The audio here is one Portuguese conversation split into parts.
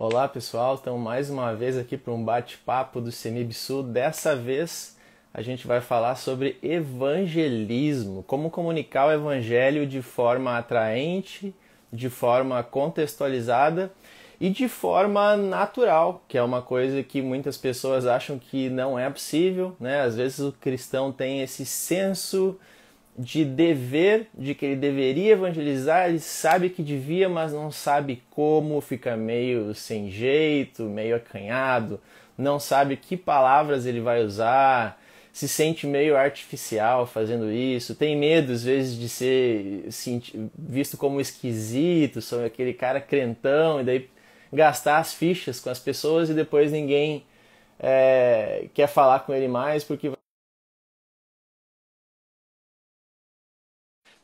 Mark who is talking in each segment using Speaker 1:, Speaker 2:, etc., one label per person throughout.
Speaker 1: Olá pessoal, então mais uma vez aqui para um bate-papo do CEMIB Sul. Dessa vez a gente vai falar sobre evangelismo, como comunicar o evangelho de forma atraente, de forma contextualizada e de forma natural, que é uma coisa que muitas pessoas acham que não é possível, né? Às vezes o cristão tem esse senso de dever, de que ele deveria evangelizar, ele sabe que devia, mas não sabe como, fica meio sem jeito, meio acanhado, não sabe que palavras ele vai usar, se sente meio artificial fazendo isso, tem medo às vezes de ser visto como esquisito, sou aquele cara crentão, e daí gastar as fichas com as pessoas e depois ninguém quer falar com ele mais porque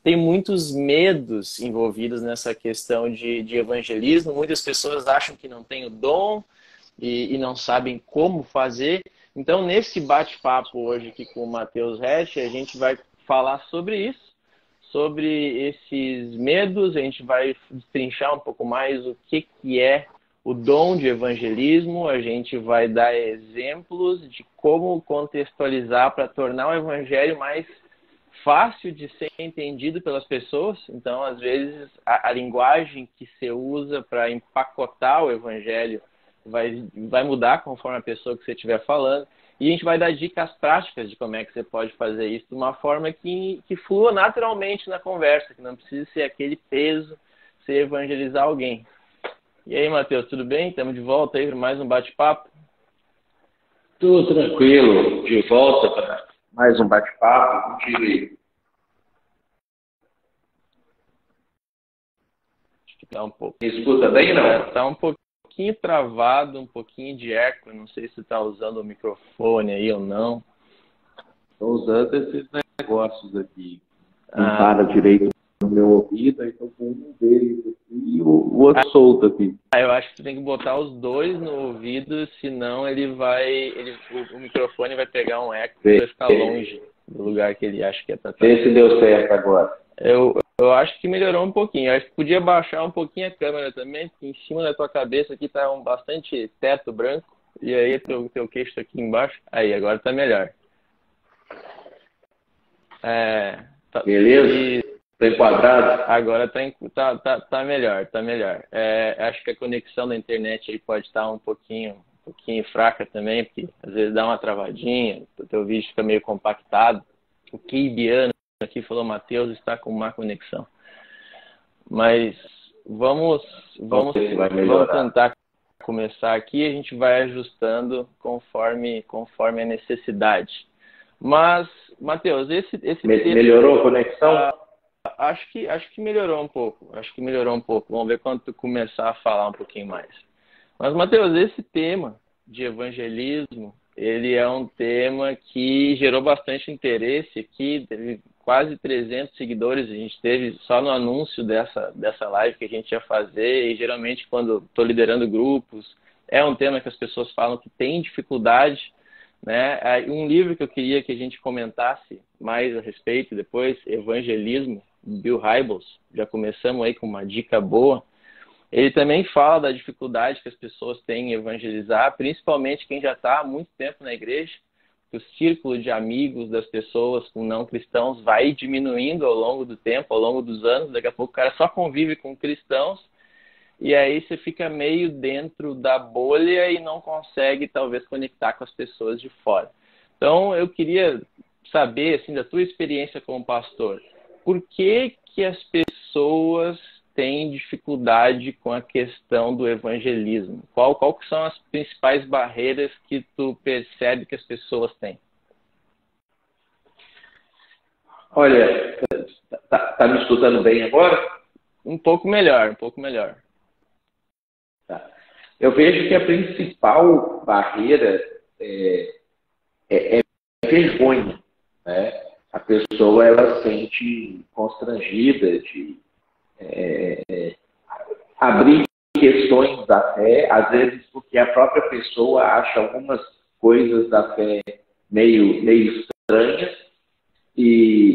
Speaker 1: tem muitos medos envolvidos nessa questão de evangelismo. Muitas pessoas acham que não tem o dom e não sabem como fazer. Então, nesse bate-papo hoje aqui com o Matheus Resch, a gente vai falar sobre isso, sobre esses medos. A gente vai destrinchar um pouco mais o que é o dom de evangelismo. A gente vai dar exemplos de como contextualizar para tornar o evangelho mais fácil de ser entendido pelas pessoas. Então, às vezes, a linguagem que você usa para empacotar o evangelho vai mudar conforme a pessoa que você estiver falando. E a gente vai dar dicas práticas de como é que você pode fazer isso de uma forma que flua naturalmente na conversa, que não precisa ser aquele peso, você evangelizar alguém. E aí, Matheus, tudo bem? Estamos de volta aí para mais um bate-papo?
Speaker 2: Tudo tranquilo, de volta para mais um bate-papo contigo aí.
Speaker 1: Acho que tá um pouco.
Speaker 2: Me escuta bem, não?
Speaker 1: Tá um pouquinho travado, um pouquinho de eco. Não sei se está usando o microfone aí ou não.
Speaker 2: Estou usando esses negócios aqui. Não para direito no meu ouvido, aí estou com um deles aqui e o outro solto aqui.
Speaker 1: Eu acho que tu tem que botar os dois no ouvido, senão o microfone vai pegar um eco e vai ficar longe do lugar que ele acha que é para.
Speaker 2: Vê se deu certo agora.
Speaker 1: Eu acho que melhorou um pouquinho. Eu acho que podia baixar um pouquinho a câmera também, porque em cima da tua cabeça aqui tá bastante teto branco, e aí teu queixo tá aqui embaixo. Aí, agora tá melhor.
Speaker 2: Beleza? Tá enquadrado?
Speaker 1: Agora tá melhor, tá melhor. Acho que a conexão da internet aí pode estar um pouquinho fraca também, porque às vezes dá uma travadinha, o teu vídeo fica meio compactado. O Keibiano aqui falou, Matheus está com má conexão. Mas vamos tentar começar aqui, a gente vai ajustando conforme a necessidade. Mas, Matheus, esse
Speaker 2: melhorou a conexão?
Speaker 1: Acho que melhorou um pouco. Vamos ver quando tu começar a falar um pouquinho mais. Mas, Matheus, esse tema de evangelismo, ele é um tema que gerou bastante interesse aqui. Teve quase 300 seguidores. A gente teve só no anúncio dessa live que a gente ia fazer. E, geralmente, quando estou liderando grupos, é um tema que as pessoas falam que tem dificuldade, né? Um livro que eu queria que a gente comentasse mais a respeito depois, Evangelismo, Bill Hybels. Já começamos aí com uma dica boa. Ele também fala da dificuldade que as pessoas têm em evangelizar, principalmente quem já está há muito tempo na igreja, que o círculo de amigos das pessoas com não cristãos vai diminuindo ao longo do tempo, ao longo dos anos. Daqui a pouco o cara só convive com cristãos e aí você fica meio dentro da bolha e não consegue, talvez, conectar com as pessoas de fora. Então, eu queria saber, assim, da tua experiência como pastor, por que as pessoas têm dificuldade com a questão do evangelismo? Qual que são as principais barreiras que tu percebe que as pessoas têm?
Speaker 2: Olha, tá me escutando bem agora?
Speaker 1: Um pouco melhor.
Speaker 2: Tá. Eu vejo que a principal barreira é vergonha, né? A pessoa, ela sente constrangida de abrir questões da fé, às vezes porque a própria pessoa acha algumas coisas da fé meio estranhas, e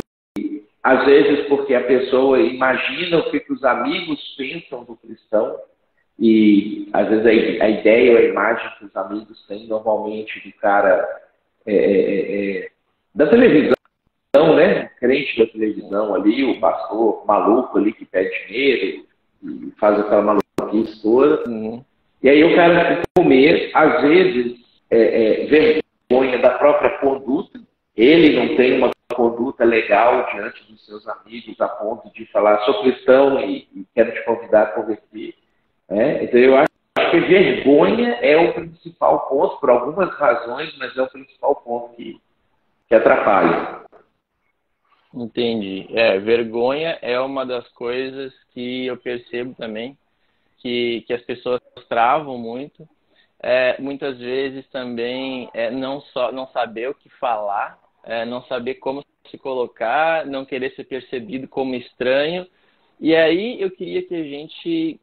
Speaker 2: às vezes porque a pessoa imagina o que os amigos pensam do cristão, E às vezes a ideia ou a imagem que os amigos têm normalmente do cara da televisão, né? Crente da televisão ali, o pastor maluco ali que pede dinheiro e faz aquela maluquice toda.
Speaker 1: Uhum.
Speaker 2: E aí o cara tem que comer, às vezes, vergonha da própria conduta. Ele não tem uma conduta legal diante dos seus amigos a ponto de falar, sou cristão e quero te convidar a converter. Então eu acho que vergonha é o principal ponto, por algumas razões, mas é o principal ponto que atrapalha.
Speaker 1: Entendi. Vergonha é uma das coisas que eu percebo também, que as pessoas travam muito. Muitas vezes também não saber o que falar, não saber como se colocar, não querer ser percebido como estranho. E aí eu queria que a gente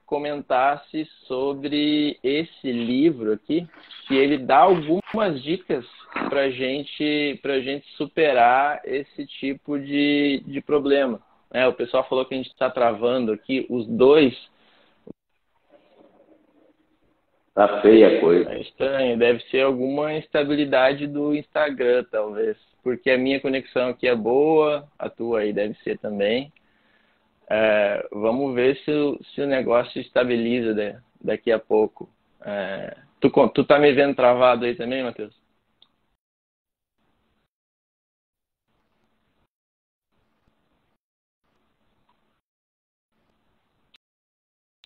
Speaker 1: comentasse sobre esse livro aqui, que ele dá algumas dicas para gente superar esse tipo de problema. O pessoal falou que a gente está travando aqui os dois.
Speaker 2: Tá feia a coisa.
Speaker 1: É estranho, deve ser alguma instabilidade do Instagram, talvez. Porque a minha conexão aqui é boa, a tua aí deve ser também. Vamos ver se o negócio estabiliza daqui a pouco. Tu tá me vendo travado aí também, Matheus?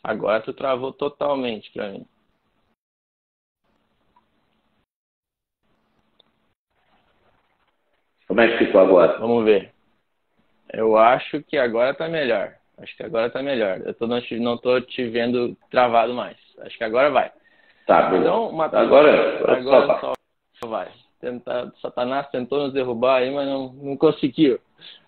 Speaker 1: Agora tu travou totalmente para mim.
Speaker 2: Como é que ficou agora?
Speaker 1: Vamos ver. Eu acho que agora tá melhor. Acho que agora tá melhor. Não tô te vendo travado mais. Acho que agora vai.
Speaker 2: Tá, beleza.
Speaker 1: Então, Matheus, agora só vai. Satanás tentou nos derrubar aí, mas não conseguiu.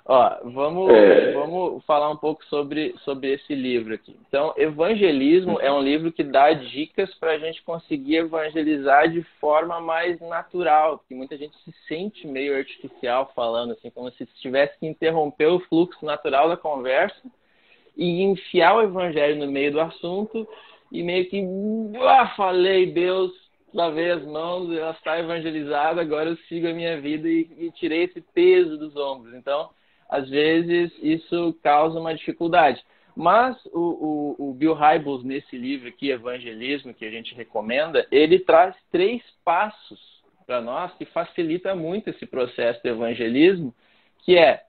Speaker 1: Ó, vamos falar um pouco sobre esse livro aqui. Então, Evangelismo é um livro que dá dicas para a gente conseguir evangelizar de forma mais natural, porque muita gente se sente meio artificial falando, assim, como se tivesse que interromper o fluxo natural da conversa e enfiar o evangelho no meio do assunto e meio que, falei, Deus, lavei as mãos, ela está evangelizada, agora eu sigo a minha vida e tirei esse peso dos ombros. Então, às vezes, isso causa uma dificuldade. Mas o Bill Hybels, nesse livro aqui, Evangelismo, que a gente recomenda, ele traz 3 passos para nós que facilita muito esse processo de evangelismo, que é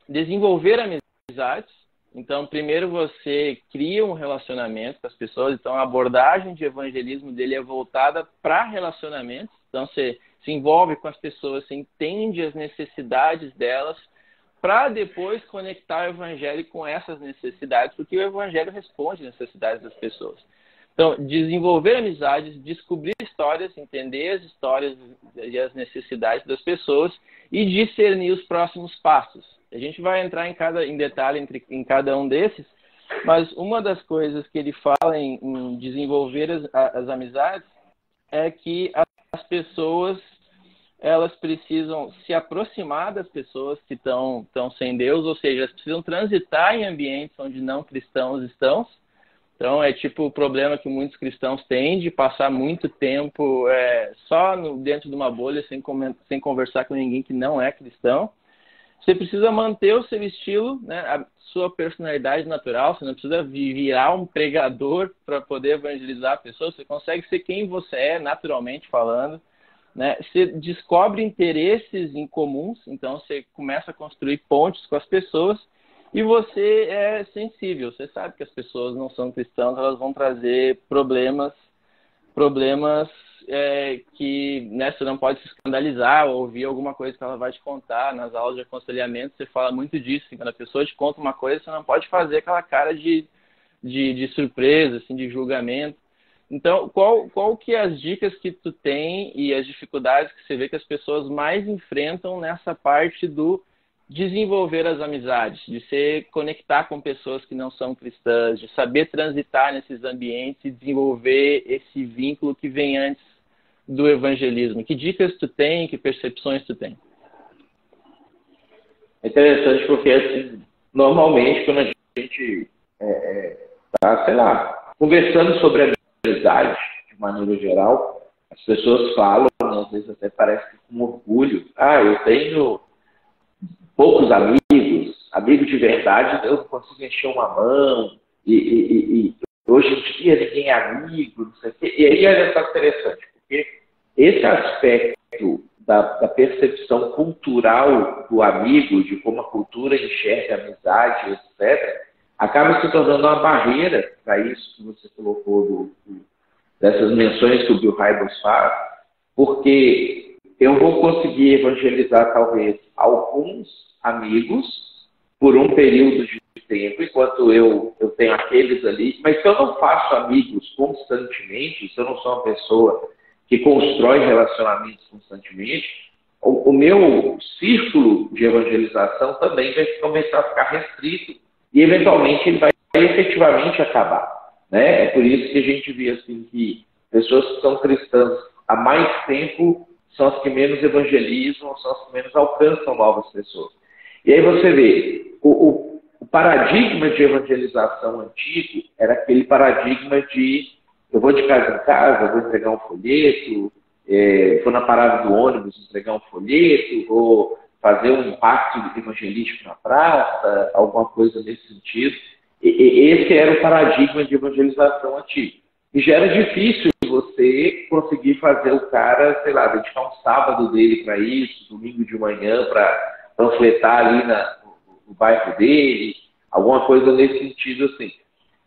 Speaker 1: desenvolver amizades. Então, primeiro você cria um relacionamento com as pessoas. Então, a abordagem de evangelismo dele é voltada para relacionamentos. Então, você se envolve com as pessoas, você entende as necessidades delas, para depois conectar o evangelho com essas necessidades, porque o evangelho responde às necessidades das pessoas. Então, desenvolver amizades, descobrir histórias, entender as histórias e as necessidades das pessoas e discernir os próximos passos. A gente vai entrar em detalhe em cada um desses, mas uma das coisas que ele fala em desenvolver as amizades é que as pessoas elas precisam se aproximar das pessoas que estão sem Deus, ou seja, elas precisam transitar em ambientes onde não cristãos estão. Então, é tipo o problema que muitos cristãos têm de passar muito tempo só dentro de uma bolha, sem conversar com ninguém que não é cristão. Você precisa manter o seu estilo, né, a sua personalidade natural. Você não precisa virar um pregador para poder evangelizar a pessoa. Você consegue ser quem você é, naturalmente falando. Né? Você descobre interesses em comuns, então você começa a construir pontes com as pessoas e você é sensível. Você sabe que as pessoas não são cristãs, elas vão trazer problemas que, né, você não pode se escandalizar ou ouvir alguma coisa que ela vai te contar. Nas aulas de aconselhamento você fala muito disso. Quando a pessoa te conta uma coisa, você não pode fazer aquela cara de surpresa, assim, de julgamento. Então, qual que é as dicas que tu tem e as dificuldades que você vê que as pessoas mais enfrentam nessa parte do desenvolver as amizades, de se conectar com pessoas que não são cristãs, de saber transitar nesses ambientes e desenvolver esse vínculo que vem antes do evangelismo? Que dicas tu tem, que percepções tu tem?
Speaker 2: É interessante porque, assim, normalmente, quando a gente tá? Sei lá, conversando sobre a amizade, de maneira geral, as pessoas falam, né, às vezes até parece que com orgulho, eu tenho poucos amigos, amigos de verdade, eu não consigo encher uma mão, e hoje em dia ninguém é amigo, não sei o quê. E aí é só interessante, porque esse aspecto da percepção cultural do amigo, de como a cultura enxerga a amizade, etc., acaba se tornando uma barreira para isso que você colocou dessas menções que o Bill Hybels faz, porque eu vou conseguir evangelizar talvez alguns amigos por um período de tempo, enquanto eu tenho aqueles ali, mas se eu não faço amigos constantemente, se eu não sou uma pessoa que constrói relacionamentos constantemente, o meu círculo de evangelização também vai começar a ficar restrito e eventualmente ele vai efetivamente acabar. Né? É por isso que a gente vê assim, que pessoas que são cristãs há mais tempo são as que menos evangelizam, são as que menos alcançam novas pessoas. E aí você vê, o paradigma de evangelização antigo era aquele paradigma de eu vou de casa em casa, vou entregar um folheto, vou na parada do ônibus entregar um folheto, vou fazer um impacto evangelístico na praça, alguma coisa nesse sentido. Esse era o paradigma de evangelização antigo. E já era difícil você conseguir fazer o cara, sei lá, dedicar um sábado dele para isso, domingo de manhã para panfletar ali no bairro dele, alguma coisa nesse sentido assim.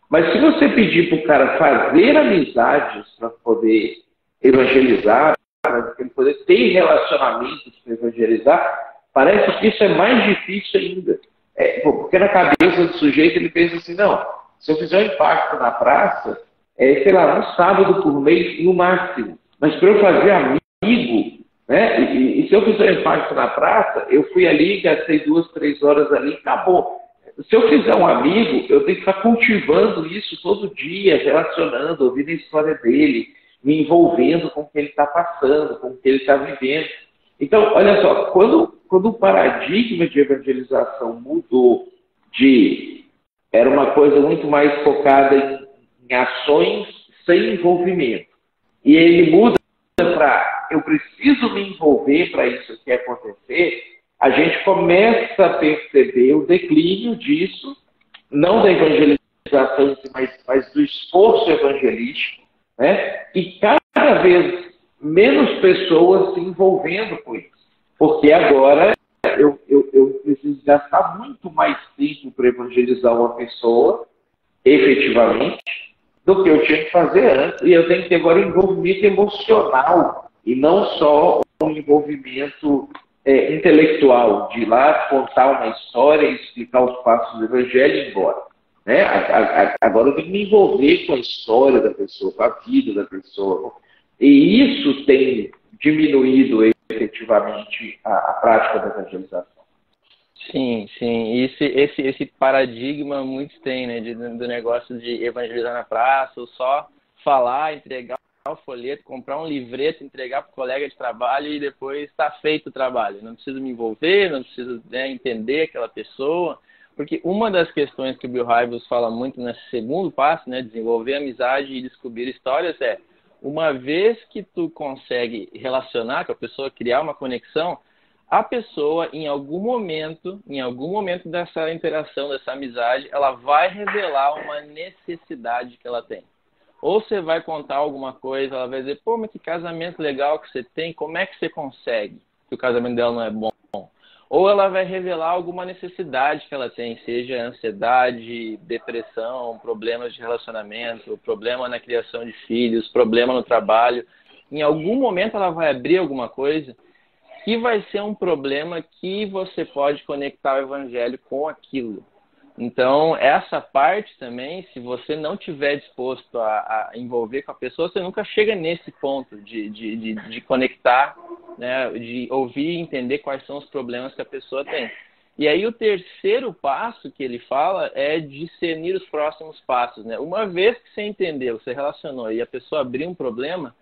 Speaker 2: Mas se você pedir para o cara fazer amizades para poder evangelizar, para ele poder ter relacionamentos para evangelizar, parece que isso é mais difícil ainda. Porque na cabeça do sujeito ele pensa assim, não, se eu fizer um impacto na praça, sei lá, um sábado por mês no máximo. Mas para eu fazer amigo, né? E se eu fizer um impacto na praça, eu fui ali, gastei 2, 3 horas ali e acabou. Se eu fizer um amigo, eu tenho que estar cultivando isso todo dia, relacionando, ouvindo a história dele, me envolvendo com o que ele está passando, com o que ele está vivendo. Então, olha só, quando o paradigma de evangelização mudou era uma coisa muito mais focada em ações sem envolvimento, e ele muda para eu preciso me envolver para isso aqui acontecer, a gente começa a perceber o declínio disso, não da evangelização, mas do esforço evangelístico, né? E cada vez menos pessoas se envolvendo com isso. Porque agora eu preciso gastar muito mais tempo para evangelizar uma pessoa, efetivamente, do que eu tinha que fazer antes. E eu tenho que ter agora envolvimento emocional, e não só um envolvimento intelectual, de ir lá contar uma história e explicar os passos do evangelho e ir embora. Né? Agora eu tenho que me envolver com a história da pessoa, com a vida da pessoa. E isso tem diminuído efetivamente a prática da evangelização.
Speaker 1: Sim, sim. Esse paradigma muitos têm, né, do negócio de evangelizar na praça, ou só falar, entregar o folheto, comprar um livreto, entregar para o colega de trabalho e depois está feito o trabalho. Não preciso me envolver, não preciso, né, entender aquela pessoa. Porque uma das questões que o Bill Hybels fala muito nesse segundo passo, né, desenvolver amizade e descobrir histórias, uma vez que tu consegue relacionar com a pessoa, criar uma conexão, a pessoa, em algum momento dessa interação, dessa amizade, ela vai revelar uma necessidade que ela tem. Ou você vai contar alguma coisa, ela vai dizer, pô, mas que casamento legal que você tem, como é que você consegue que o casamento dela não é bom? Ou ela vai revelar alguma necessidade que ela tem, seja ansiedade, depressão, problemas de relacionamento, problema na criação de filhos, problema no trabalho. Em algum momento ela vai abrir alguma coisa que vai ser um problema que você pode conectar o evangelho com aquilo. Então, essa parte também, se você não estiver disposto a envolver com a pessoa, você nunca chega nesse ponto de conectar, né, de ouvir e entender quais são os problemas que a pessoa tem. E aí o terceiro passo que ele fala é discernir os próximos passos. Né? Uma vez que você entendeu, você relacionou e a pessoa abriu um problema,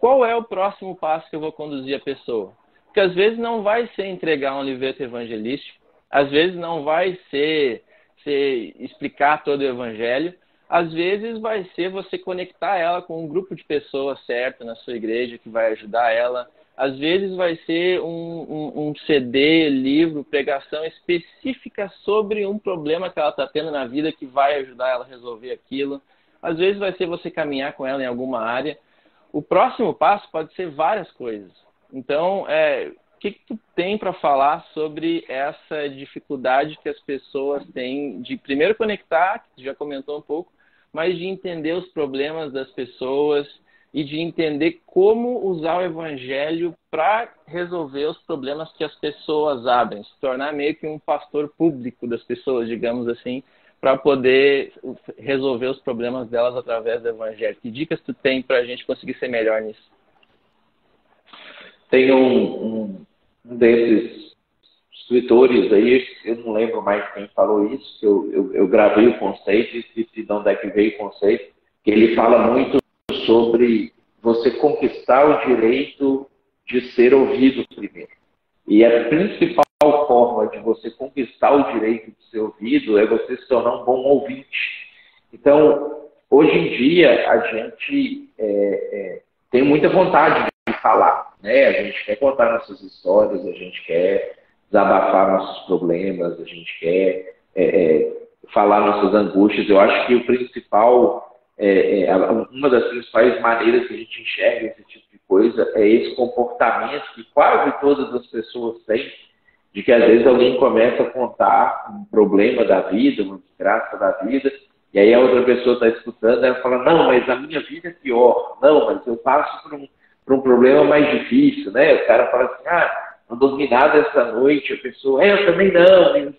Speaker 1: qual é o próximo passo que eu vou conduzir a pessoa? Porque às vezes não vai ser entregar um livreto evangelístico, às vezes não vai ser explicar todo o evangelho, Às vezes vai ser você conectar ela com um grupo de pessoas certo na sua igreja que vai ajudar ela. Às vezes vai ser um CD, livro, pregação específica sobre um problema que ela está tendo na vida que vai ajudar ela a resolver aquilo. Às vezes vai ser você caminhar com ela em alguma área. O próximo passo pode ser várias coisas. Então, o que tu tem para falar sobre essa dificuldade que as pessoas têm de primeiro conectar, que tu já comentou um pouco, mas de entender os problemas das pessoas e de entender como usar o evangelho para resolver os problemas que as pessoas abrem, se tornar meio que um pastor público das pessoas, digamos assim, para poder resolver os problemas delas através do evangelho. Que dicas tu tem para a gente conseguir ser melhor nisso?
Speaker 2: Tem um desses escritores aí, eu não lembro mais quem falou isso, que eu gravei o conceito, esqueci de onde é que veio o conceito, que ele fala muito sobre você conquistar o direito de ser ouvido primeiro. E a principal forma de você conquistar o direito de ser ouvido é você se tornar um bom ouvinte. Então, hoje em dia, a gente tem muita vontade de falar, né? A gente quer contar nossas histórias, a gente quer desabafar nossos problemas, a gente quer falar nossas angústias. Eu acho que o principal, uma das principais maneiras que a gente enxerga esse tipo de coisa é esse comportamento que quase todas as pessoas têm, de que às vezes alguém começa a contar um problema da vida, uma desgraça da vida, e aí a outra pessoa está escutando e ela fala, não, mas a minha vida é pior, não, mas eu passo por um problema mais difícil, né? O cara fala assim, não dormi nada essa noite, a pessoa, eu também não, e,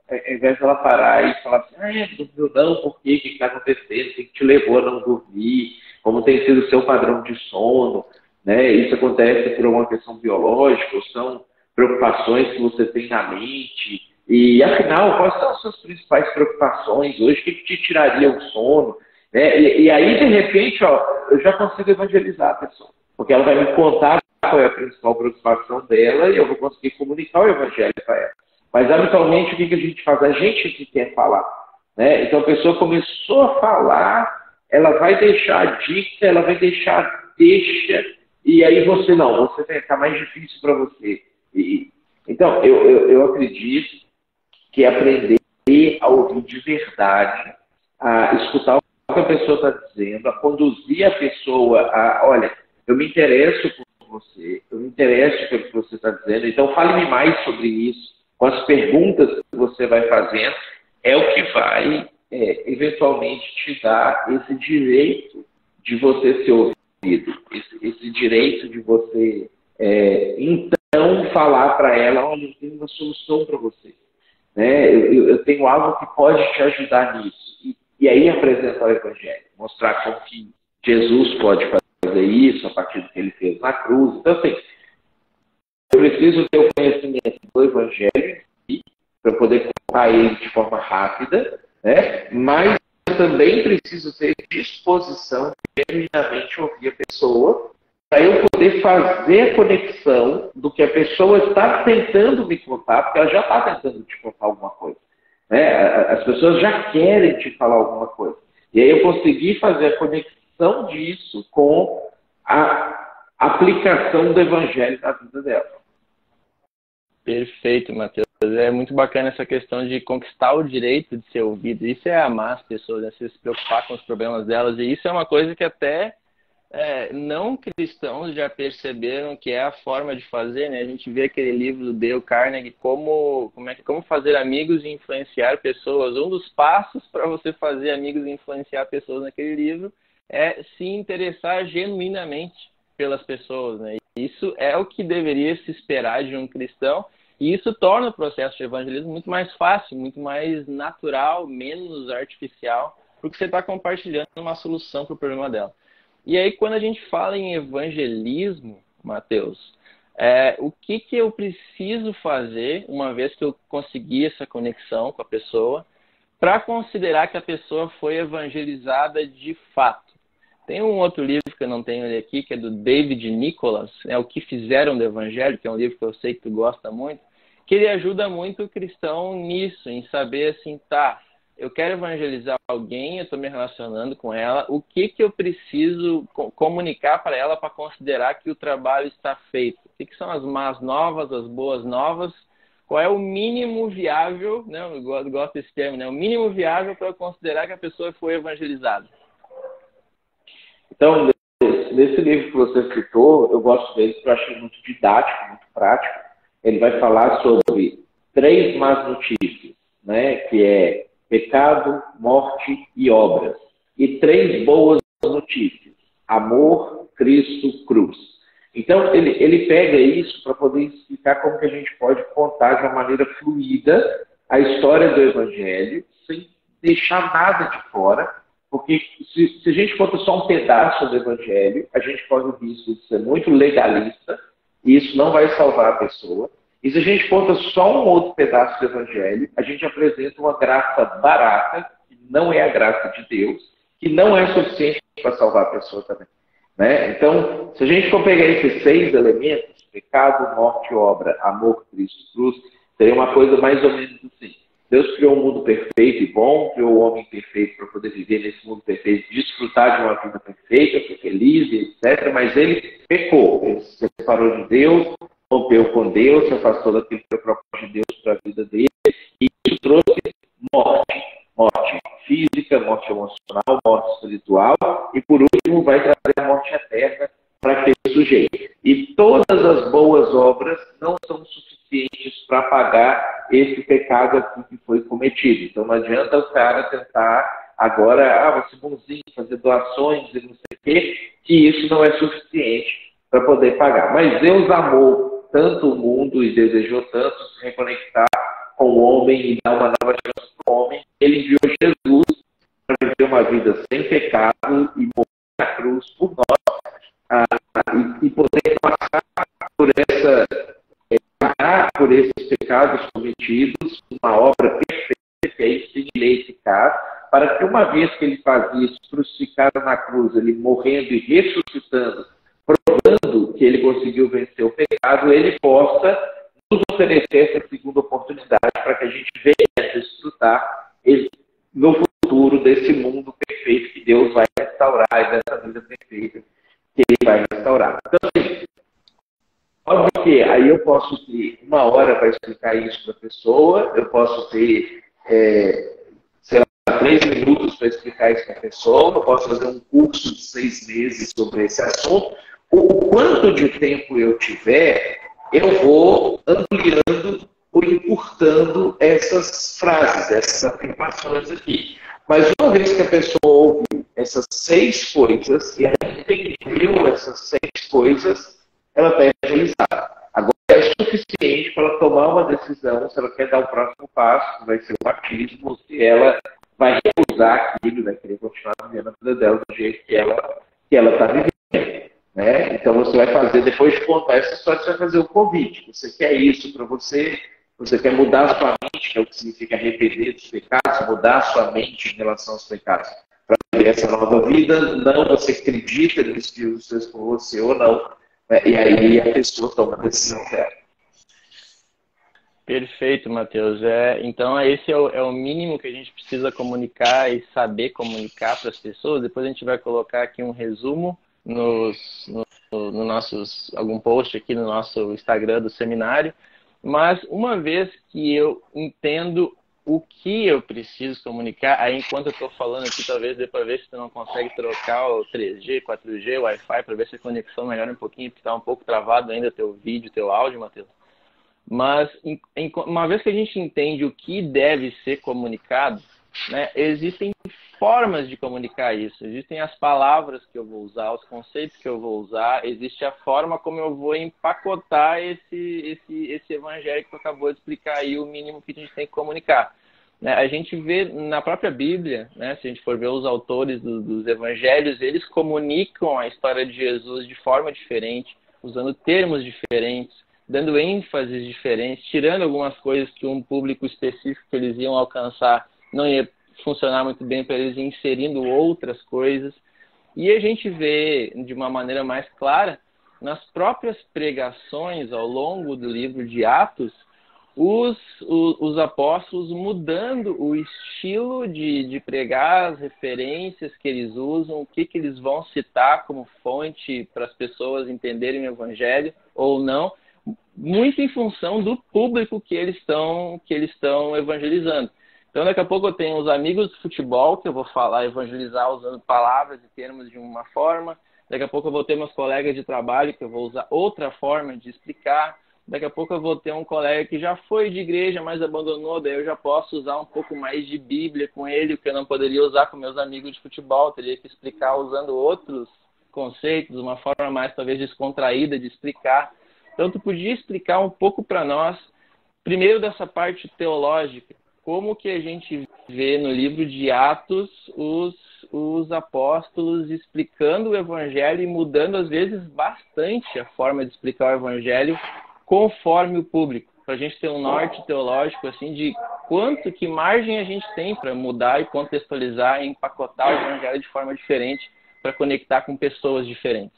Speaker 2: ao invés dela parar e falar assim, não dormiu não, por quê? O que está acontecendo? O que te levou a não dormir? Como tem sido o seu padrão de sono? Né? Isso acontece por uma questão biológica, ou são preocupações que você tem na mente? E, afinal, quais são as suas principais preocupações hoje? O que te tiraria o sono? Né? E aí, de repente, eu já consigo evangelizar a pessoa, porque ela vai me contar qual é a principal preocupação dela e eu vou conseguir comunicar o evangelho para ela. Mas, habitualmente, o que a gente faz? A gente que quer falar. Né? Então, a pessoa começou a falar, ela vai deixar a dica, ela vai deixar deixa, e aí você vai ficar mais difícil para você. Então, eu acredito que aprender a ouvir de verdade, a escutar o que a pessoa está dizendo, a conduzir a pessoa a, olha, eu me interesso por você, eu me interesso pelo que você está dizendo, então fale-me mais sobre isso, com as perguntas que você vai fazendo, é o que vai, eventualmente, te dar esse direito de você ser ouvido, esse direito de você, então, falar para ela, olha, eu tenho uma solução para você. Né? Eu tenho algo que pode te ajudar nisso. E aí apresentar o Evangelho, mostrar como que Jesus pode fazer isso a partir do que ele fez na cruz. Então, assim, eu preciso ter o conhecimento do Evangelho para poder contar ele de forma rápida, né? Mas eu também preciso ter disposição de genuinamente ouvir a pessoa para eu poder fazer a conexão do que a pessoa está tentando me contar, porque ela já está tentando te contar alguma coisa. Né? As pessoas já querem te falar alguma coisa. E aí eu consegui fazer a conexão disso com a aplicação do Evangelho na vida dela.
Speaker 1: Perfeito, Matheus. É muito bacana essa questão de conquistar o direito de ser ouvido. Isso é amar as pessoas, né? Se preocupar com os problemas delas. E isso é uma coisa que até não cristãos já perceberam que é a forma de fazer, né? A gente vê aquele livro do Dale Carnegie, como fazer amigos e influenciar pessoas. Um dos passos para você fazer amigos e influenciar pessoas naquele livro é se interessar genuinamente pelas pessoas, né? Isso é o que deveria se esperar de um cristão, e isso torna o processo de evangelismo muito mais fácil, muito mais natural, menos artificial, porque você está compartilhando uma solução para o problema dela. E aí, quando a gente fala em evangelismo, Matheus, o que eu preciso fazer, uma vez que eu consegui essa conexão com a pessoa, para considerar que a pessoa foi evangelizada de fato? Tem um outro livro que eu não tenho ele aqui, que é do David Nicholas, O que Fizeram do Evangelho, que é um livro que eu sei que tu gosta muito, que ele ajuda muito o cristão nisso, em saber assim, eu quero evangelizar alguém, eu estou me relacionando com ela, o que eu preciso comunicar para ela para considerar que o trabalho está feito? O que são as más novas, as boas novas? Qual é o mínimo viável, né? Eu gosto desse termo, né? O mínimo viável para eu considerar que a pessoa foi evangelizada.
Speaker 2: Então, nesse livro que você citou, eu gosto dele porque eu achei muito didático, muito prático. Ele vai falar sobre 3 más notícias, né? Que é pecado, morte e obras. E 3 boas notícias: amor, Cristo, cruz. Então, ele pega isso para poder explicar como que a gente pode contar de uma maneira fluida a história do Evangelho, sem deixar nada de fora, porque se a gente conta só um pedaço do Evangelho, a gente corre o risco de ser muito legalista, e isso não vai salvar a pessoa. E se a gente conta só um outro pedaço do Evangelho, a gente apresenta uma graça barata, que não é a graça de Deus, que não é suficiente para salvar a pessoa também. Né? Então, se a gente for pegar esses 6 elementos, pecado, morte, obra, amor, Cristo, cruz, seria uma coisa mais ou menos assim. Deus criou um mundo perfeito e bom, criou o homem perfeito para poder viver nesse mundo perfeito, desfrutar de uma vida perfeita, ser feliz, etc. Mas ele pecou, ele se separou de Deus, rompeu com Deus, se afastou daquilo que foi o propósito de Deus para a vida dele, e isso trouxe morte. Morte física, morte emocional, morte espiritual, e por último vai trazer a morte eterna para aquele sujeito. E todas as boas obras não são suficientes para pagar esse pecado aqui que foi cometido. Então não adianta o cara tentar agora, vou ser bonzinho, fazer doações e não sei o quê, que isso não é suficiente para poder pagar. Mas Deus amou tanto o mundo e desejou tanto se reconectar com o homem e dar uma nova chance para o homem. Ele enviou Jesus para viver uma vida sem pecado e morrer na cruz por nós, e poder passar por pagar por esses pecados cometidos, uma obra perfeita, que é isso sim ele é eficaz, para que uma vez que ele faz isso, crucificado na cruz, ele morrendo e ressuscitando, provando que ele conseguiu vencer o pecado, ele possa nos oferecer essa segunda oportunidade para que a gente venha desfrutar no futuro desse mundo perfeito que Deus vai restaurar e dessa vida perfeita que Ele vai restaurar. Então, assim, óbvio que aí eu posso ter 1 hora para explicar isso para a pessoa, eu posso ter, sei lá, 3 minutos para explicar isso para a pessoa, eu posso fazer um curso de 6 meses sobre esse assunto. O quanto de tempo eu tiver, eu vou ampliando ou encurtando essas frases, essas afirmações aqui. Mas uma vez que a pessoa ouve essas 6 coisas e ela entendeu essas 6 coisas, ela está evangelizada. Agora é suficiente para ela tomar uma decisão se ela quer dar o próximo passo, que vai ser o batismo, se ela vai recusar aquilo, vai querer continuar vivendo a vida dela do jeito que ela está vivendo. Né? Então você vai fazer, depois de contar essa história, você vai fazer o convite. Você quer isso para você, você quer mudar a sua mente, que é o que significa arrepender dos pecados, mudar a sua mente em relação aos pecados, para viver essa nova vida. Não, você acredita nisso que Deus fez por você ou não. Né? E aí a pessoa toma a decisão certa.
Speaker 1: Perfeito, Matheus. Então, esse é o mínimo que a gente precisa comunicar e saber comunicar para as pessoas. Depois a gente vai colocar aqui um resumo no algum post aqui no nosso Instagram do seminário. Mas uma vez que eu entendo o que eu preciso comunicar, aí enquanto eu estou falando aqui, talvez dê para ver se tu não consegue trocar o 3G, 4G, Wi-Fi, para ver se a conexão melhora um pouquinho, porque está um pouco travado ainda teu vídeo, teu áudio, Matheus. Mas uma vez que a gente entende o que deve ser comunicado, né, existem formas de comunicar isso. Existem as palavras que eu vou usar, os conceitos que eu vou usar, existe a forma como eu vou empacotar esse evangelho que tu acabou de explicar aí, o mínimo que a gente tem que comunicar. Né, a gente vê na própria Bíblia, né, se a gente for ver os autores dos evangelhos, eles comunicam a história de Jesus de forma diferente, usando termos diferentes, dando ênfases diferentes, tirando algumas coisas que um público específico que eles iam alcançar não ia funcionar muito bem para eles, inserindo outras coisas. E a gente vê de uma maneira mais clara nas próprias pregações ao longo do livro de Atos, os apóstolos mudando o estilo de pregar, as referências que eles usam, o que eles vão citar como fonte para as pessoas entenderem o evangelho ou não, muito em função do público que eles estão evangelizando. Então, daqui a pouco eu tenho os amigos de futebol, que eu vou falar, evangelizar usando palavras e termos de uma forma. Daqui a pouco eu vou ter meus colegas de trabalho, que eu vou usar outra forma de explicar. Daqui a pouco eu vou ter um colega que já foi de igreja, mas abandonou, daí eu já posso usar um pouco mais de Bíblia com ele, o que eu não poderia usar com meus amigos de futebol. Eu teria que explicar usando outros conceitos, uma forma mais talvez descontraída de explicar. Então, tu podia explicar um pouco para nós, primeiro dessa parte teológica, como que a gente vê no livro de Atos os apóstolos explicando o evangelho e mudando, às vezes, bastante a forma de explicar o evangelho conforme o público, para a gente ter um norte teológico assim de que margem a gente tem para mudar e contextualizar e empacotar o evangelho de forma diferente para conectar com pessoas diferentes.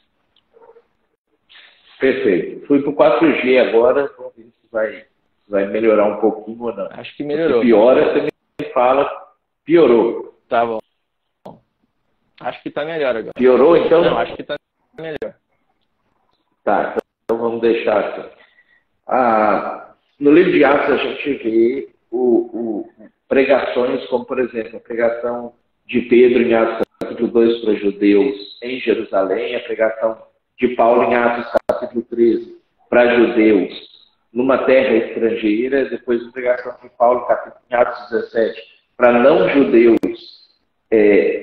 Speaker 2: Perfeito. Fui para o 4G agora, vamos ver se vai melhorar um pouquinho ou não.
Speaker 1: Acho que melhorou.
Speaker 2: Se piora, você me fala, piorou.
Speaker 1: Tá bom. Acho que está melhor agora.
Speaker 2: Piorou, então?
Speaker 1: Não, acho que está melhor.
Speaker 2: Tá, então vamos deixar assim. No livro de Atos a gente vê pregações como, por exemplo, a pregação de Pedro em Atos capítulo 2 para judeus em Jerusalém, a pregação de Paulo em Atos capítulo 13 para judeus numa terra estrangeira, depois a pregação de Paulo em Atos 17 para não judeus,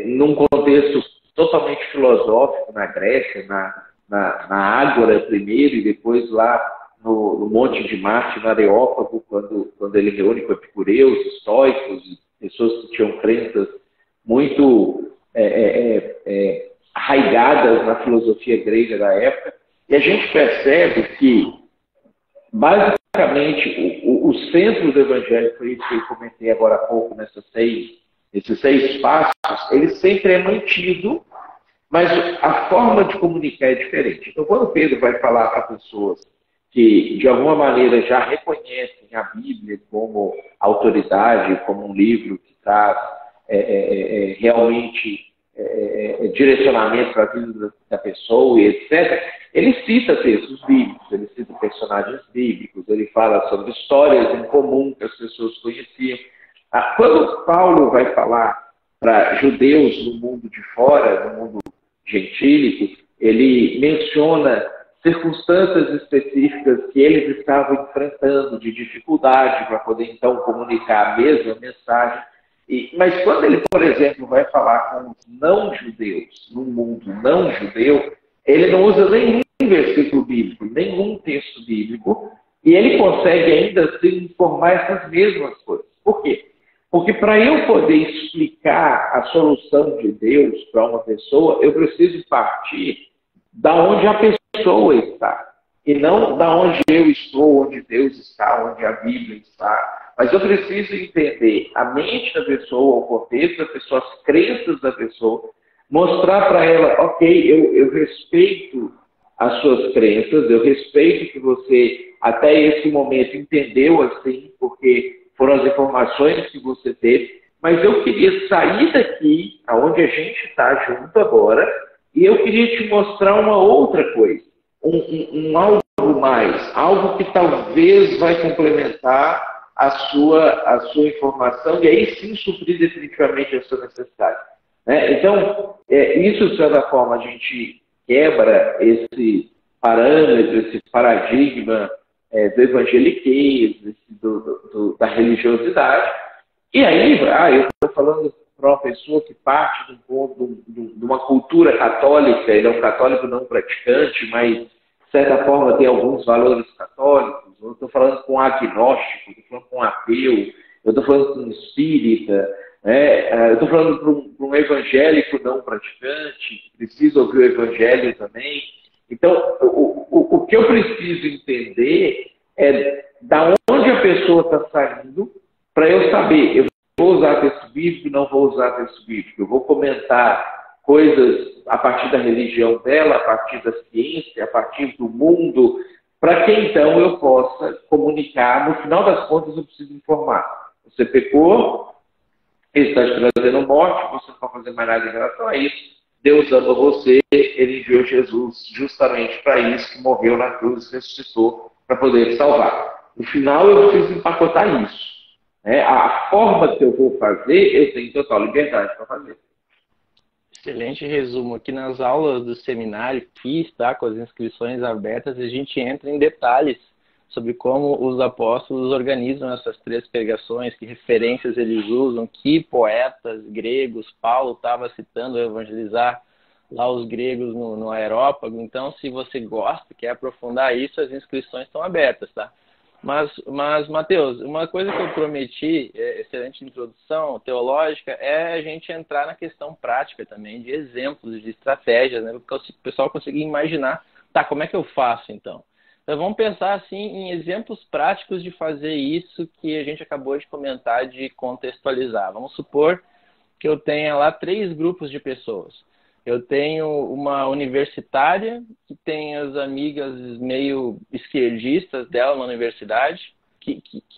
Speaker 2: num contexto totalmente filosófico na Grécia, na Ágora primeiro e depois lá no Monte de Marte, no Areópago, quando ele reúne com epicureus, estoicos, pessoas que tinham crenças muito arraigadas na filosofia grega da época. E a gente percebe que, basicamente, o centro do evangelho, foi isso que eu comentei agora há pouco, nesses 6 passos, ele sempre é mantido, mas a forma de comunicar é diferente. Então, quando Pedro vai falar para pessoas que, de alguma maneira, já reconhecem a Bíblia como autoridade, como um livro que traz realmente direcionamento para a vida da pessoa e etc., ele cita textos bíblicos, ele cita personagens bíblicos, ele fala sobre histórias em comum que as pessoas conheciam. Quando Paulo vai falar para judeus no mundo de fora, no mundo gentílico, ele menciona circunstâncias específicas que eles estavam enfrentando de dificuldade para poder, então, comunicar a mesma mensagem. Mas quando ele, por exemplo, vai falar com os não-judeus, no mundo não-judeu, ele não usa nenhum versículo bíblico, nenhum texto bíblico, e ele consegue ainda assim informar essas mesmas coisas. Por quê? Porque para eu poder explicar a solução de Deus para uma pessoa, eu preciso partir da onde a pessoa está, e não da onde eu estou, onde Deus está, onde a Bíblia está. Mas eu preciso entender a mente da pessoa, o contexto da pessoa, as crenças da pessoa, mostrar para ela, ok, eu respeito as suas crenças, eu respeito que você até esse momento entendeu assim, porque foram as informações que você teve, mas eu queria sair daqui, aonde a gente está junto agora, e eu queria te mostrar uma outra coisa, algo mais, algo que talvez vai complementar a sua informação e aí sim suprir definitivamente a sua necessidade. Então, isso de certa forma a gente quebra esse parâmetro, esse paradigma do evangeliquez, da religiosidade, e aí eu estou falando para uma pessoa que parte de uma cultura católica, ele é um católico não praticante, mas de certa forma tem alguns valores católicos. Eu estou falando com um agnóstico, estou falando com um ateu, eu estou falando com um espírita, eu estou falando para um evangélico não praticante, que precisa ouvir o evangelho também. Então, o que eu preciso entender é da onde a pessoa está saindo, para eu saber, eu vou usar texto bíblico, não vou usar texto bíblico, eu vou comentar coisas a partir da religião dela, a partir da ciência, a partir do mundo, para que então eu possa comunicar. No final das contas, eu preciso informar. Você pecou, ele está te trazendo morte, você não pode fazer mais nada em relação a isso. Deus ama você, ele enviou Jesus justamente para isso, que morreu na cruz e ressuscitou para poder te salvar. No final, eu preciso empacotar isso. A forma que eu vou fazer, eu tenho total liberdade para fazer.
Speaker 1: Excelente resumo. Aqui nas aulas do seminário, que está com as inscrições abertas, a gente entra em detalhes sobre como os apóstolos organizam essas 3 pregações, que referências eles usam, que poetas gregos Paulo estava citando evangelizar lá os gregos no Aerópago. Então, se você gosta, quer aprofundar isso, as inscrições estão abertas, tá? Mas Mateus, uma coisa que eu prometi, excelente introdução teológica, é a gente entrar na questão prática também, de exemplos, de estratégias, né? Para o pessoal conseguir imaginar, tá, como é que eu faço então? Então vamos pensar assim em exemplos práticos de fazer isso que a gente acabou de comentar, de contextualizar. Vamos supor que eu tenha lá 3 grupos de pessoas. Eu tenho uma universitária que tem as amigas meio esquerdistas dela na universidade.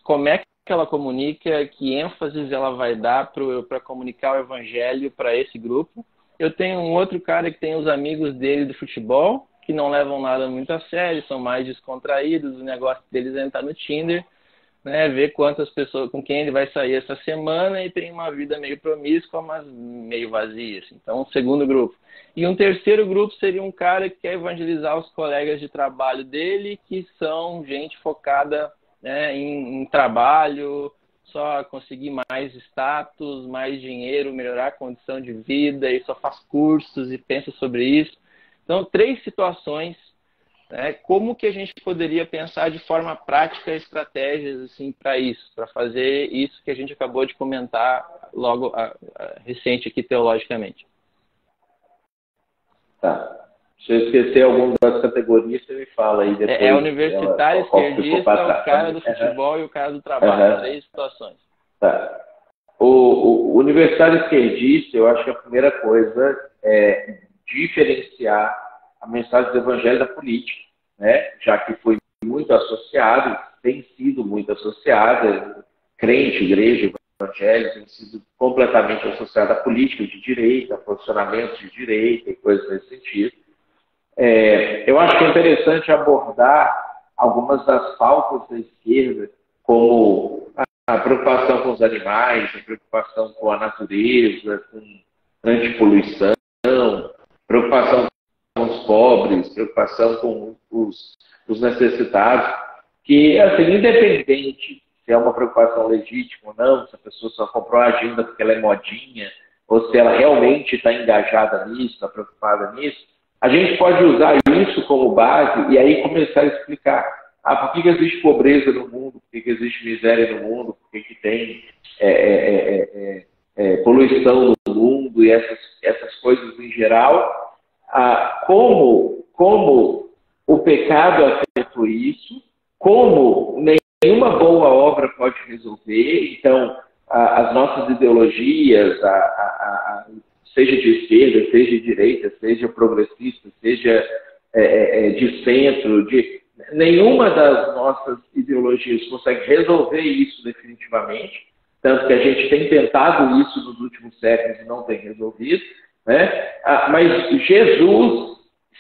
Speaker 1: Como é que ela comunica, que ênfases ela vai dar para comunicar o evangelho para esse grupo. Eu tenho um outro cara que tem os amigos dele do futebol, que não levam nada muito a sério, são mais descontraídos, o negócio deles é entrar no Tinder, né, ver quantas pessoas, com quem ele vai sair essa semana, e tem uma vida meio promíscua, mas meio vazia. Assim. Então, um segundo grupo. E um terceiro grupo seria um cara que quer evangelizar os colegas de trabalho dele, que são gente focada, né, em trabalho, só conseguir mais status, mais dinheiro, melhorar a condição de vida, e só faz cursos e pensa sobre isso. Então, 3 situações. Como que a gente poderia pensar de forma prática estratégias assim, para isso, para fazer isso que a gente acabou de comentar logo recente aqui teologicamente?
Speaker 2: Tá. Se eu esquecer alguma das categorias, você me fala aí depois.
Speaker 1: É universitário, esquerdista, o cara do futebol e o cara do trabalho. 3 situações.
Speaker 2: Tá. O universitário esquerdista, eu acho que a primeira coisa é diferenciar a mensagem do evangelho da política, né? Já que foi muito associado, tem sido muito associada, crente, igreja, evangelho, tem sido completamente associada à política de direita, a posicionamento de direita e coisas nesse sentido. Eu acho que é interessante abordar algumas das pautas da esquerda, como a preocupação com os animais, a preocupação com a natureza, com antipoluição, preocupação com os pobres, preocupação com os necessitados, que, assim, independente se é uma preocupação legítima ou não, se a pessoa só comprou a agenda porque ela é modinha, ou se ela realmente está engajada nisso, está preocupada nisso, a gente pode usar isso como base e aí começar a explicar por que existe pobreza no mundo, por que existe miséria no mundo, por que tem poluição no mundo e essas coisas em geral, como o pecado afetou isso, como nenhuma boa obra pode resolver. Então, as nossas ideologias, seja de esquerda, seja de direita, seja progressista, seja de centro, nenhuma das nossas ideologias consegue resolver isso definitivamente, tanto que a gente tem tentado isso nos últimos séculos e não tem resolvido, né? Mas Jesus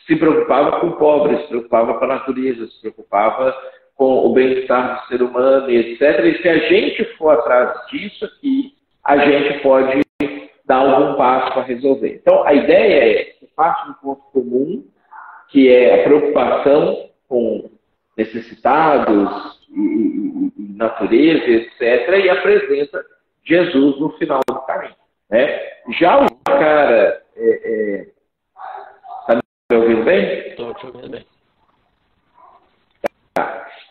Speaker 2: se preocupava com o pobre, se preocupava com a natureza, se preocupava com o bem-estar do ser humano, etc. E se a gente for atrás disso aqui, a gente pode dar algum passo para resolver. Então, a ideia é que parte do ponto comum, que é a preocupação com necessitados e natureza, etc., e apresenta Jesus no final do caminho. Né? Já o cara... Está me ouvindo bem?
Speaker 1: Estou te ouvindo bem.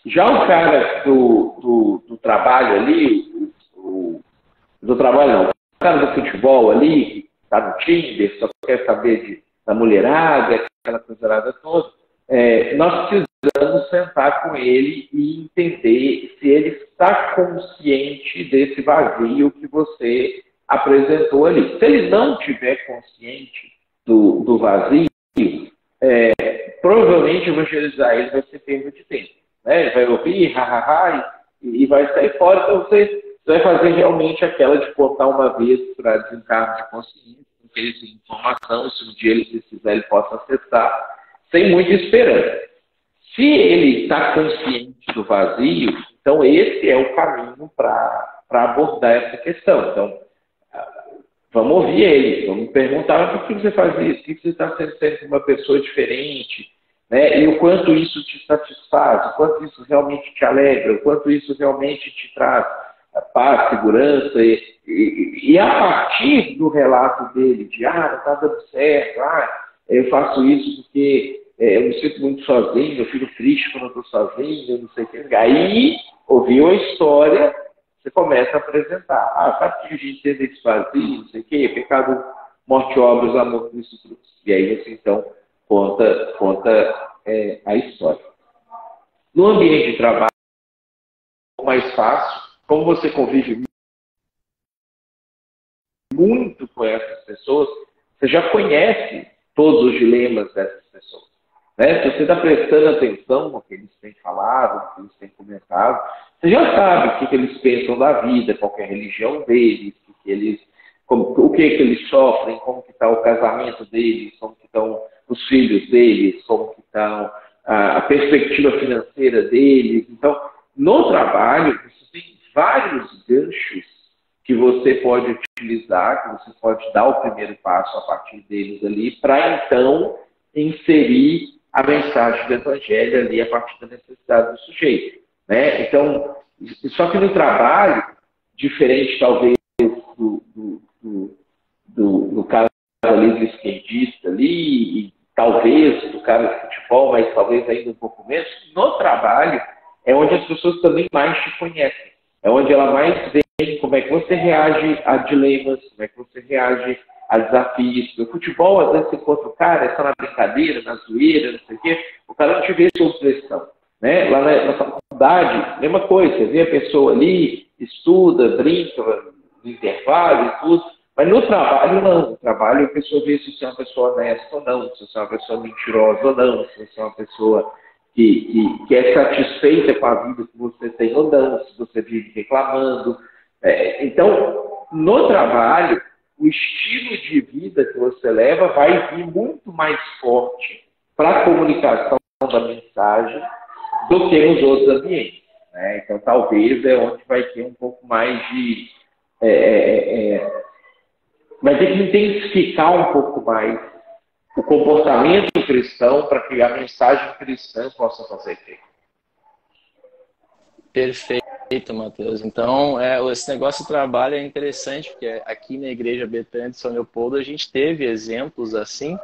Speaker 2: Já o cara do trabalho ali, do trabalho não, o cara do futebol ali, que está no Tinder, só quer saber da mulherada, aquela coisa toda, nós precisamos sentar com ele e entender se ele está consciente desse vazio que você apresentou ali. Se ele não estiver consciente do vazio, provavelmente evangelizar ele vai ser perda de tempo. Né? Ele vai ouvir, e vai sair fora. Então você vai fazer realmente aquela de cortar uma vez para desencargo de consciência, porque ele tem informação, se um dia ele precisar, ele possa acessar, sem muita esperança. Se ele está consciente do vazio, então esse é o caminho para abordar essa questão. Então, vamos ouvir ele, vamos perguntar por que você faz isso, por que você está sendo sempre uma pessoa diferente, né? E o quanto isso te satisfaz, o quanto isso realmente te alegra, o quanto isso realmente te traz paz, segurança. E a partir do relato dele, de não está dando certo, eu faço isso porque eu me sinto muito sozinho, eu fico triste quando eu estou sozinho, eu não sei o que. Aí, ouviu a história, você começa a apresentar. Sabe que a gente teve esse vazio, não sei o quê, pecado, morte, obras, amor, Cristo, cruz. E aí você, então, conta a história. No ambiente de trabalho, é mais fácil, como você convive muito com essas pessoas, você já conhece todos os dilemas dessas pessoas. Né? Se você está prestando atenção no que eles têm falado, no que eles têm comentado, você já sabe o que eles pensam da vida, qual é a religião deles, o que eles sofrem, como que está o casamento deles, como que estão os filhos deles, como que está a perspectiva financeira deles. Então, no trabalho, você tem vários ganchos que você pode utilizar, que você pode dar o primeiro passo a partir deles ali, para então inserir a mensagem do Evangelho ali a partir da necessidade do sujeito. Né? Então, só que no trabalho, diferente talvez do cara ali do skatista ali, e talvez do cara do futebol, mas talvez ainda um pouco menos, no trabalho é onde as pessoas também mais te conhecem. É onde ela mais vê como é que você reage a dilemas, como é que você reage a desafios. No futebol, às vezes você encontra o cara, é só na brincadeira, na zoeira, não sei o quê, o cara não te vê sob pressão. Né? Lá na faculdade, mesma coisa, você vê a pessoa ali, estuda, brinca, no intervalo e tudo, mas no trabalho não. No trabalho a pessoa vê se você é uma pessoa honesta ou não, se você é uma pessoa mentirosa ou não, se você é uma pessoa que é satisfeita com a vida que você tem ou não, se você vive reclamando. Então, no trabalho, o estilo de vida que você leva vai vir muito mais forte para a comunicação da mensagem do que nos outros ambientes. Né? Então, talvez é onde vai ter um pouco mais de... vai ter que intensificar um pouco mais o comportamento cristão para que a mensagem cristã possa fazer efeito.
Speaker 1: Perfeito, Matheus. Então, esse negócio de trabalho é interessante, porque aqui na Igreja Betânia de São Leopoldo a gente teve exemplos assim,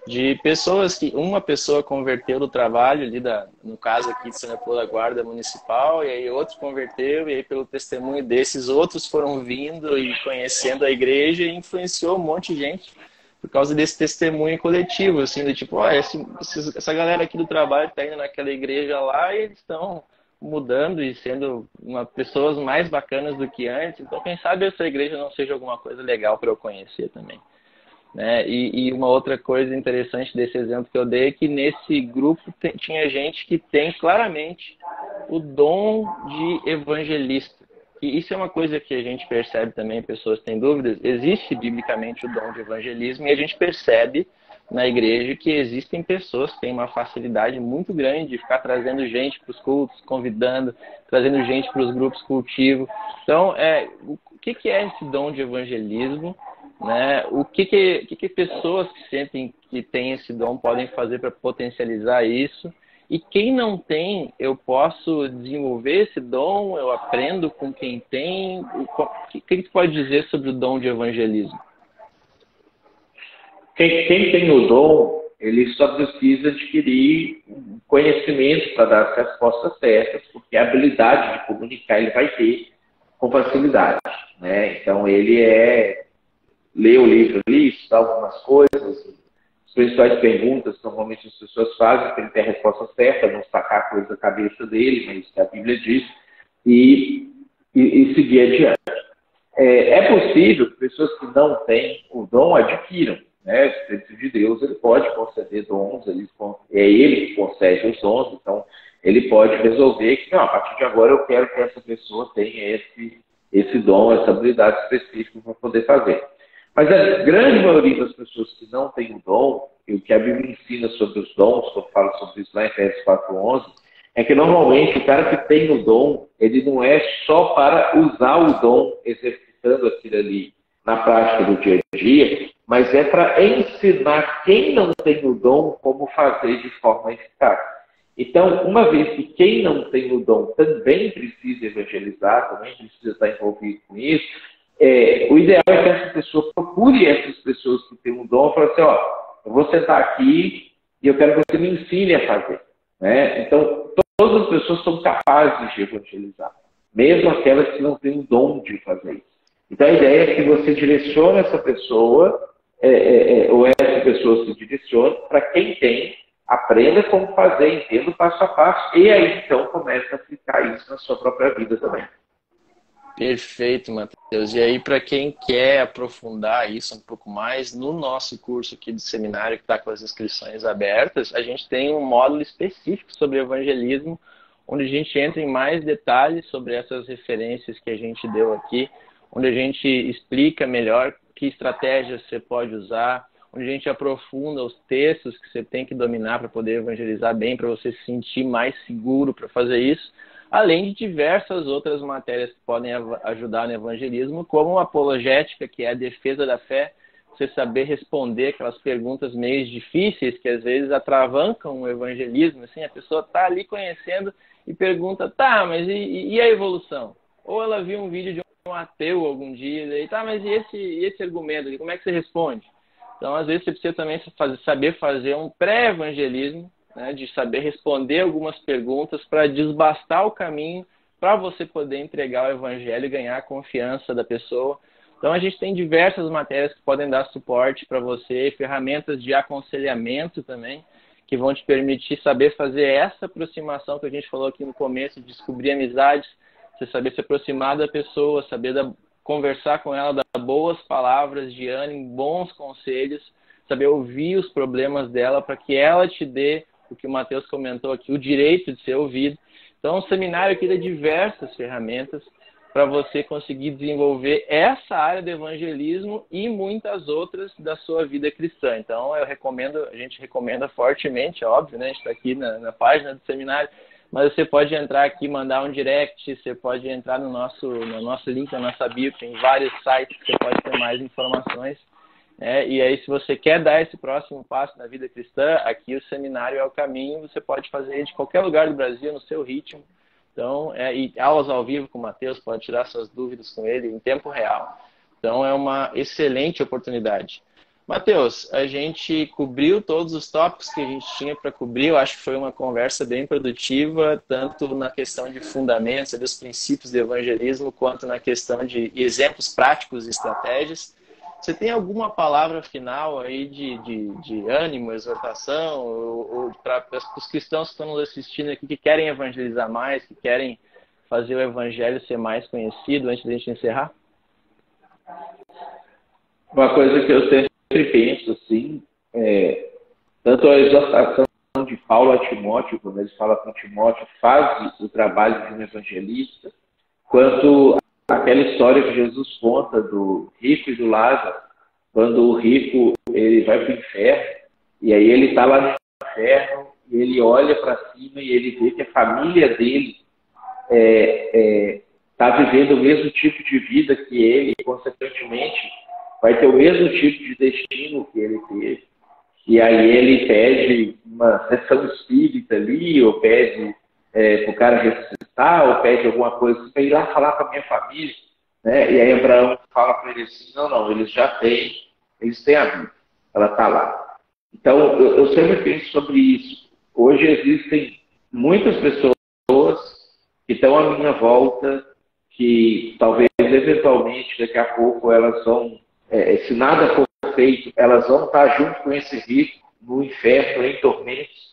Speaker 1: de pessoas que uma pessoa converteu do trabalho ali, no caso aqui de São Leopoldo, da Guarda Municipal, e aí outro converteu, e aí pelo testemunho desses, outros foram vindo e conhecendo a igreja e influenciou um monte de gente por causa desse testemunho coletivo, assim, do tipo, essa galera aqui do trabalho está indo naquela igreja lá e eles estão mudando e sendo pessoas mais bacanas do que antes, então quem sabe essa igreja não seja alguma coisa legal para eu conhecer também. Né? E uma outra coisa interessante desse exemplo que eu dei é que nesse grupo tinha gente que tem claramente o dom de evangelista. E isso é uma coisa que a gente percebe também, pessoas têm dúvidas, existe biblicamente o dom de evangelismo e a gente percebe na igreja que existem pessoas que têm uma facilidade muito grande de ficar trazendo gente para os cultos, convidando, trazendo gente para os grupos cultivo. Então, o que é esse dom de evangelismo? Né? O que pessoas que sentem que têm esse dom podem fazer para potencializar isso? E quem não tem, eu posso desenvolver esse dom, eu aprendo com quem tem. O que você pode dizer sobre o dom de evangelismo?
Speaker 2: Quem tem o dom, ele só precisa adquirir conhecimento para dar as respostas certas, porque a habilidade de comunicar ele vai ter com facilidade. Né? Então, ele ler o livro ali, estudar algumas coisas, as principais perguntas que normalmente as pessoas fazem, para ele ter a resposta certa, não sacar a coisa da cabeça dele, mas que a Bíblia diz, e seguir adiante. É possível que pessoas que não têm o dom adquiram, né? O Espírito de Deus, ele pode conceder dons, é ele que concede os dons, então ele pode resolver que, não, a partir de agora eu quero que essa pessoa tenha esse dom, essa habilidade específica para poder fazer. Mas a grande maioria das pessoas que não tem o dom, e o que a Bíblia ensina sobre os dons, quando fala sobre isso lá em Efésios 4:11, é que normalmente o cara que tem o dom, ele não é só para usar o dom exercitando aquilo ali na prática do dia a dia, mas é para ensinar quem não tem o dom como fazer de forma eficaz. Então, uma vez que quem não tem o dom também precisa evangelizar, também precisa estar envolvido com isso, o ideal é que essa pessoa procure essas pessoas que têm um dom e fale assim, ó, eu vou sentar aqui e eu quero que você me ensine a fazer. Né? Então, todas as pessoas são capazes de evangelizar, mesmo aquelas que não têm o dom de fazer isso. Então, a ideia é que você direcione essa pessoa, ou essa pessoa se direcione para quem tem, aprenda como fazer, entenda o passo a passo, e aí, então, começa a aplicar isso na sua própria vida também.
Speaker 1: Perfeito, Matheus. E aí, para quem quer aprofundar isso um pouco mais, no nosso curso aqui do seminário, que está com as inscrições abertas, a gente tem um módulo específico sobre evangelismo, onde a gente entra em mais detalhes sobre essas referências que a gente deu aqui, onde a gente explica melhor que estratégias você pode usar, onde a gente aprofunda os textos que você tem que dominar para poder evangelizar bem, para você se sentir mais seguro para fazer isso, além de diversas outras matérias que podem ajudar no evangelismo, como a apologética, que é a defesa da fé, você saber responder aquelas perguntas meio difíceis que às vezes atravancam o evangelismo. Assim, a pessoa está ali conhecendo e pergunta, tá, mas e a evolução? Ou ela viu um vídeo de um ateu algum dia, e tá, mas e esse argumento? Como é que você responde? Então, às vezes, você precisa também saber fazer um pré-evangelismo, né, de saber responder algumas perguntas para desbastar o caminho para você poder entregar o evangelho e ganhar a confiança da pessoa. Então, a gente tem diversas matérias que podem dar suporte para você, ferramentas de aconselhamento também, que vão te permitir saber fazer essa aproximação que a gente falou aqui no começo, de descobrir amizades, você saber se aproximar da pessoa, saber conversar com ela, dar boas palavras de ânimo, bons conselhos, saber ouvir os problemas dela para que ela te dê o que o Matheus comentou aqui, o direito de ser ouvido. Então, o seminário aqui dá diversas ferramentas para você conseguir desenvolver essa área do evangelismo e muitas outras da sua vida cristã. Então, a gente recomenda fortemente, óbvio, né? A gente está aqui na página do seminário, mas você pode entrar aqui, mandar um direct, você pode entrar no nosso link, na nossa bio, tem vários sites que você pode ter mais informações. E aí, se você quer dar esse próximo passo na vida cristã, aqui o seminário é o caminho, você pode fazer de qualquer lugar do Brasil, no seu ritmo. Então, e aulas ao vivo com o Matheus, pode tirar suas dúvidas com ele em tempo real. Então, é uma excelente oportunidade. Matheus, a gente cobriu todos os tópicos que a gente tinha para cobrir. Eu acho que foi uma conversa bem produtiva, tanto na questão de fundamentos, dos princípios do evangelismo, quanto na questão de exemplos práticos e estratégias. Você tem alguma palavra final aí de ânimo, exortação, ou para os cristãos que estão nos assistindo aqui, que querem evangelizar mais, que querem fazer o evangelho ser mais conhecido, antes de a gente encerrar?
Speaker 2: Uma coisa que eu sempre penso, assim, tanto a exortação de Paulo a Timóteo, quando ele fala com Timóteo, faz o trabalho de um evangelista, quanto aquela história que Jesus conta do rico e do Lázaro, quando o rico ele vai para o inferno, e aí ele está lá no inferno, e ele olha para cima e ele vê que a família dele está vivendo o mesmo tipo de vida que ele, e, consequentemente, vai ter o mesmo tipo de destino que ele teve. E aí ele pede uma sessão espírita ali, ou pede para o cara ressuscitar, ou pede alguma coisa para ir lá falar com a minha família. Né? E aí Abraão fala para ele assim, não, eles têm a vida, ela está lá. Então, eu sempre penso sobre isso. Hoje existem muitas pessoas que estão à minha volta, que talvez, eventualmente, daqui a pouco, elas vão, se nada for feito, elas vão estar junto com esse rico no inferno, em tormentos.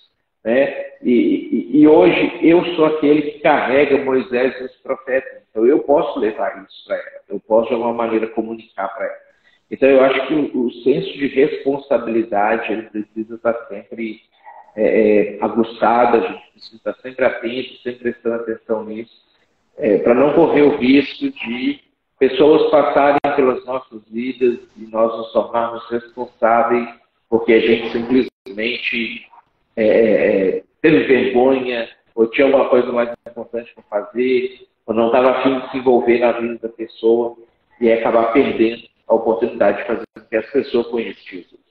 Speaker 2: Né? E hoje eu sou aquele que carrega Moisés e os profetas. Então eu posso levar isso para ela. Eu posso, de alguma maneira, comunicar para ela. Então, eu acho que o senso de responsabilidade ele precisa estar sempre aguçado, a gente precisa estar sempre atento, sempre prestando atenção nisso, para não correr o risco de pessoas passarem pelas nossas vidas e nós nos tornarmos responsáveis porque a gente simplesmente teve vergonha ou tinha alguma coisa mais importante para fazer ou não estava a fim de se envolver na vida da pessoa e acabar perdendo a oportunidade de fazer com que as pessoas conheçam Jesus.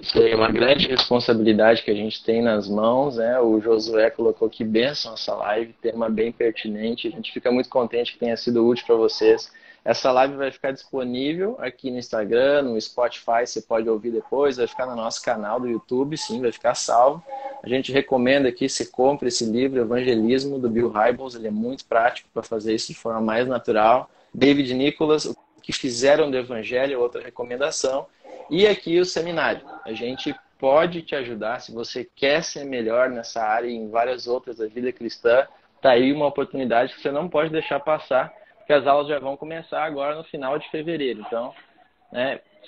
Speaker 1: Isso aí é uma grande responsabilidade que a gente tem nas mãos, né? O Josué colocou que bênção essa live, tema bem pertinente. A gente fica muito contente que tenha sido útil para vocês. Essa live vai ficar disponível aqui no Instagram, no Spotify, você pode ouvir depois, vai ficar no nosso canal do YouTube, sim, vai ficar salvo. A gente recomenda que você compre esse livro, Evangelismo, do Bill Hybels, ele é muito prático para fazer isso de forma mais natural. David Nicholas, O que Fizeram do Evangelho, outra recomendação. E aqui o seminário. A gente pode te ajudar se você quer ser melhor nessa área e em várias outras da vida cristã. Está aí uma oportunidade que você não pode deixar passar, porque as aulas já vão começar agora no final de fevereiro. Então,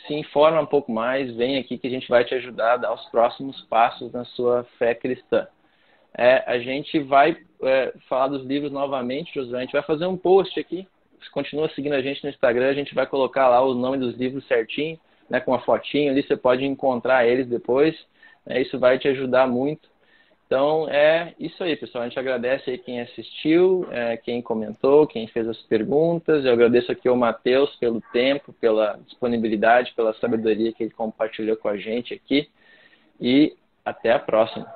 Speaker 1: se informa um pouco mais, vem aqui que a gente vai te ajudar a dar os próximos passos na sua fé cristã. A gente vai falar dos livros novamente, Josué. A gente vai fazer um post aqui. Você continua seguindo a gente no Instagram, a gente vai colocar lá o nome dos livros certinho, com uma fotinho ali, você pode encontrar eles depois. Isso vai te ajudar muito. Então, é isso aí, pessoal. A gente agradece aí quem assistiu, quem comentou, quem fez as perguntas. Eu agradeço aqui ao Matheus pelo tempo, pela disponibilidade, pela sabedoria que ele compartilhou com a gente aqui. E até a próxima.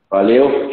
Speaker 2: Valeu.